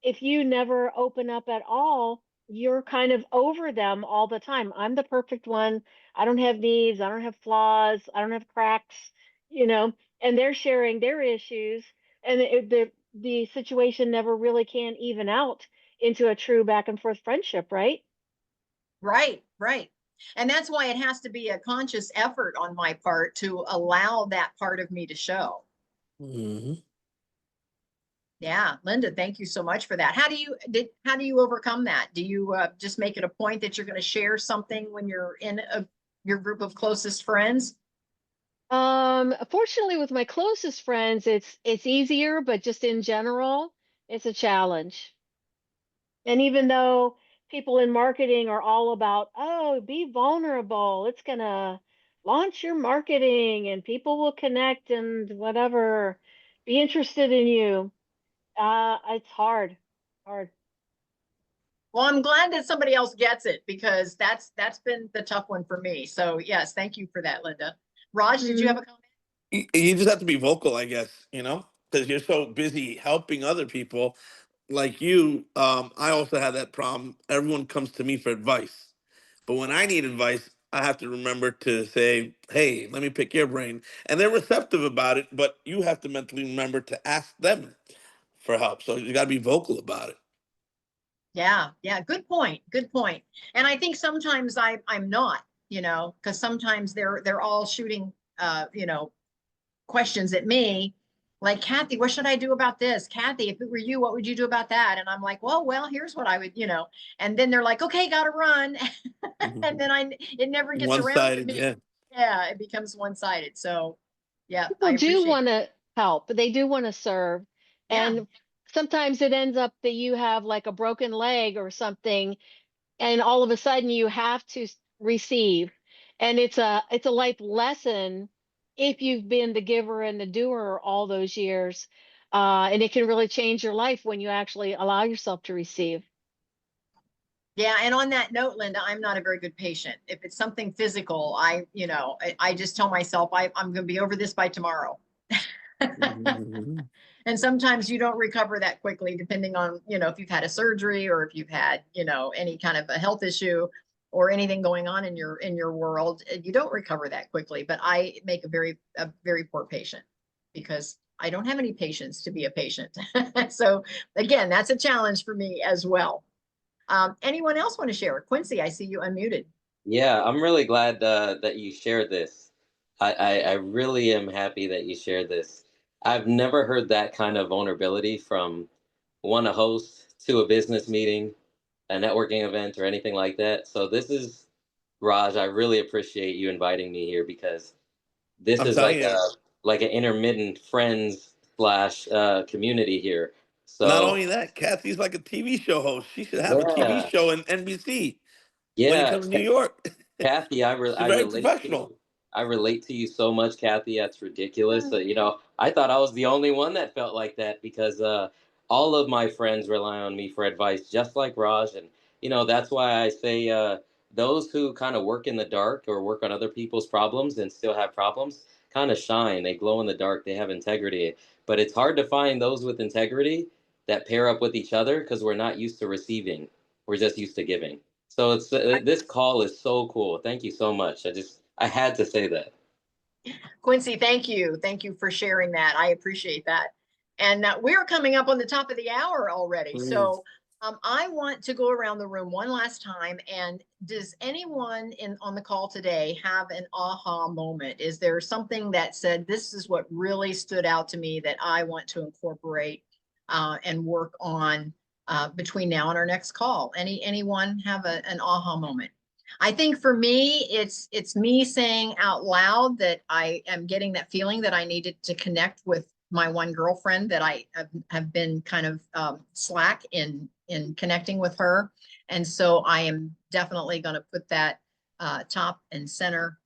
if you never open up at all, you're kind of over them all the time. I'm the perfect one. I don't have needs. I don't have flaws. I don't have cracks, and they're sharing their issues, and the situation never really can even out into a true back and forth friendship, right? Right, right. And that's why it has to be a conscious effort on my part to allow that part of me to show. Mhm. Yeah, Linda, thank you so much for that. How do you overcome that? Do you just make it a point that you're going to share something when you're in your group of closest friends? Fortunately, with my closest friends, it's easier, but just in general, it's a challenge. And even though people in marketing are all about, oh, be vulnerable, it's gonna launch your marketing and people will connect and whatever, be interested in you. It's hard. Well, I'm glad that somebody else gets it because that's been the tough one for me. So yes, thank you for that, Linda. Raj, did you have Mhm. a comment? You just have to be vocal, I guess, because you're so busy helping other people. Like you, I also have that problem. Everyone comes to me for advice. But when I need advice, I have to remember to say, hey, let me pick your brain. And they're receptive about it, but you have to mentally remember to ask them for help. So you got to be vocal about it. Yeah, yeah, good point. Good point. And I think sometimes I'm not, because sometimes they're all shooting questions at me, like, Kathy, what should I do about this? Kathy, if it were you, what would you do about that? And I'm like, well, here's what I would, and then they're like, okay, gotta run. And then it never gets One around to sided, me. yeah. Yeah, it becomes one-sided. So yeah, I People do appreciate want it. to help, but they do want to serve. Yeah. And sometimes it ends up that you have like a broken leg or something, and all of a sudden you have to receive, and it's a life lesson if you've been the giver and the doer all those years, and it can really change your life when you actually allow yourself to receive. Yeah, and on that note, Linda, I'm not a very good patient. If it's something physical, I just tell myself I'm going to be over this by tomorrow. Mhm. And sometimes you don't recover that quickly, depending on, if you've had a surgery or if you've had, any kind of a health issue or anything going on in your world. You don't recover that quickly. But I make a very poor patient because I don't have any patience to be a patient. So again, that's a challenge for me as well. Anyone else want to share? Quincy, I see you unmuted. Yeah, I'm really glad that you shared this. I really am happy that you shared this. I've never heard that kind of vulnerability from one, a host, to a business meeting, a networking event, or anything like that. So this is, Raj, I really appreciate you inviting me here because this I'm is telling like you, an intermittent friends slash community here. not So only that, Kathy's like a TV show host. She should have a TV yeah, show in NBC when you yeah. come to New York. Kathy, She's I very relate to professional. you. I relate to you so much, Kathy. That's ridiculous. I thought I was the only one that felt like that because all of my friends rely on me for advice, just like Raj. And that's why I say those who kind of work in the dark or work on other people's problems and still have problems kind of shine. They glow in the dark. They have integrity. But it's hard to find those with integrity that pair up with each other because we're not used to receiving. We're just used to giving. So this call is so cool. Thank you so much. I had to say that. Quincy, thank you. Thank you for sharing that. I appreciate that. And we're coming up on the top of the hour already. Mm. So I want to go around the room one last time. And does anyone on the call today have an aha moment? Is there something that said, this is what really stood out to me that I want to incorporate and work on between now and our next call? Anyone have an aha moment? I think for me, it's me saying out loud that I am getting that feeling that I needed to connect with my one girlfriend, that I have been kind of slack in connecting with her. And so I am definitely going to put that top and center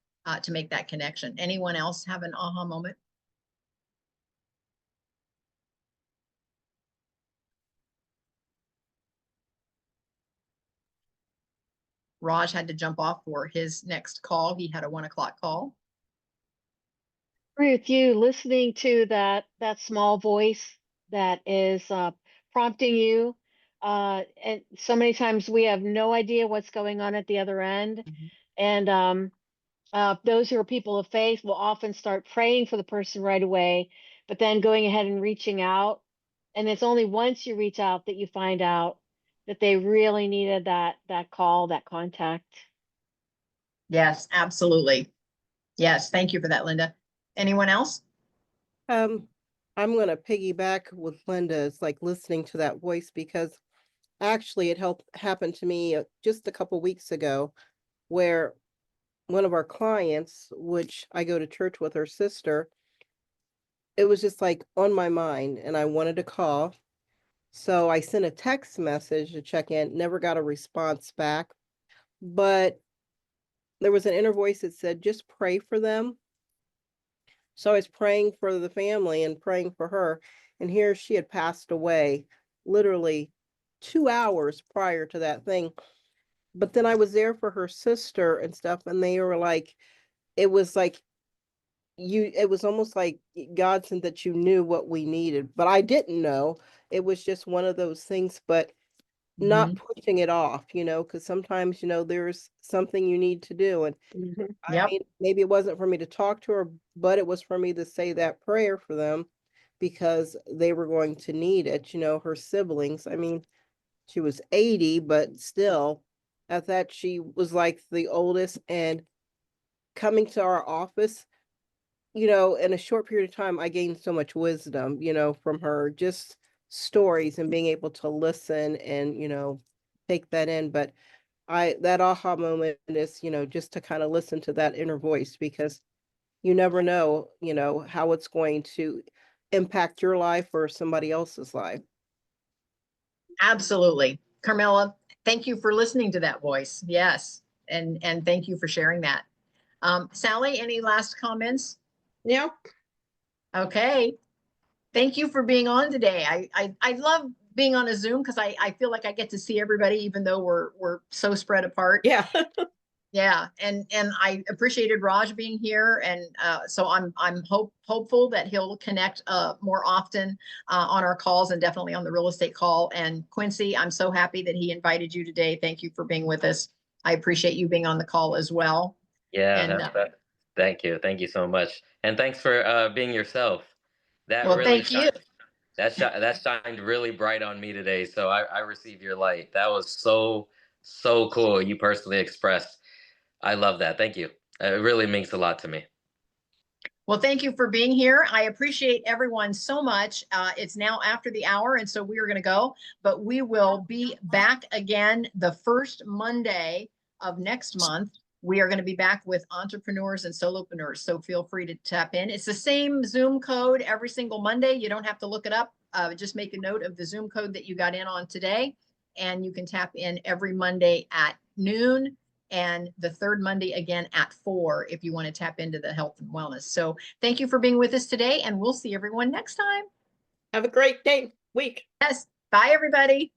to make that connection. Anyone else have an aha moment? Raj had to jump off for his next call. He had a 1 o'clock call. Agree with you. Listening to that small voice that is prompting you, and so many times we have no idea what's going on at the other end. And those who are people of faith will often start praying for the person right away, but then going ahead and reaching out. And it's only once you reach out that you find out that they really needed that call, that contact. Yes, absolutely. Yes, thank you for that, Linda. Anyone else? I'm going to piggyback with Linda. It's like listening to that voice, because actually it happened to me just a couple weeks ago, where one of our clients, which I go to church with, her sister, it was just like on my mind and I wanted to call. So I sent a text message to check in, never got a response back, but there was an inner voice that said, just pray for them. So I was praying for the family and praying for her. And here she had passed away literally 2 hours prior to that thing. But then I was there for her sister and stuff, and they were like, it was like it was almost like God sent that you knew what we needed, but I didn't know. It was just one of those things, but not pushing it off, because sometimes, there's something you need to do. And I Yep. mean, maybe it wasn't for me to talk to her, but it was for me to say that prayer for them, because they were going to need it, her siblings. I mean, she was 80, but still, at that, she was like the oldest, and coming to our office, in a short period of time, I gained so much wisdom, from her, just stories and being able to listen and, take that in. But that aha moment is, just to kind of listen to that inner voice, because you never know, how it's going to impact your life or somebody else's life. Absolutely. Carmella, thank you for listening to that voice. Yes. And thank you for sharing that. Sally, any last comments? Yeah. Okay. Thank you for being on today. I love being on a Zoom because I feel like I get to see everybody, even though we're so spread apart. Yeah. Yeah, and I appreciated Raj being here, and so I'm hopeful that he'll connect more often on our calls, and definitely on the real estate call. And Quincy, I'm so happy that he invited you today. Thank you for being with us. I appreciate you being on the call as well. Yeah, And thank you so much, and thanks for being yourself. That well, really thank you. shined. That shined really bright on me today. So I received your light. That was so cool. You personally expressed. I love that. Thank you. It really means a lot to me. Well, thank you for being here. I appreciate everyone so much. It's now after the hour, and so we are going to go, but we will be back again the first Monday of next month. We are going to be back with entrepreneurs and solopreneurs, so feel free to tap in. It's the same Zoom code every single Monday. You don't have to look it up. Just make a note of the Zoom code that you got in on today, and you can tap in every Monday at noon, and the third Monday again at 4 if you want to tap into the health and wellness. So thank you for being with us today, and we'll see everyone next time. Have a great day, week. Yes. Bye, everybody.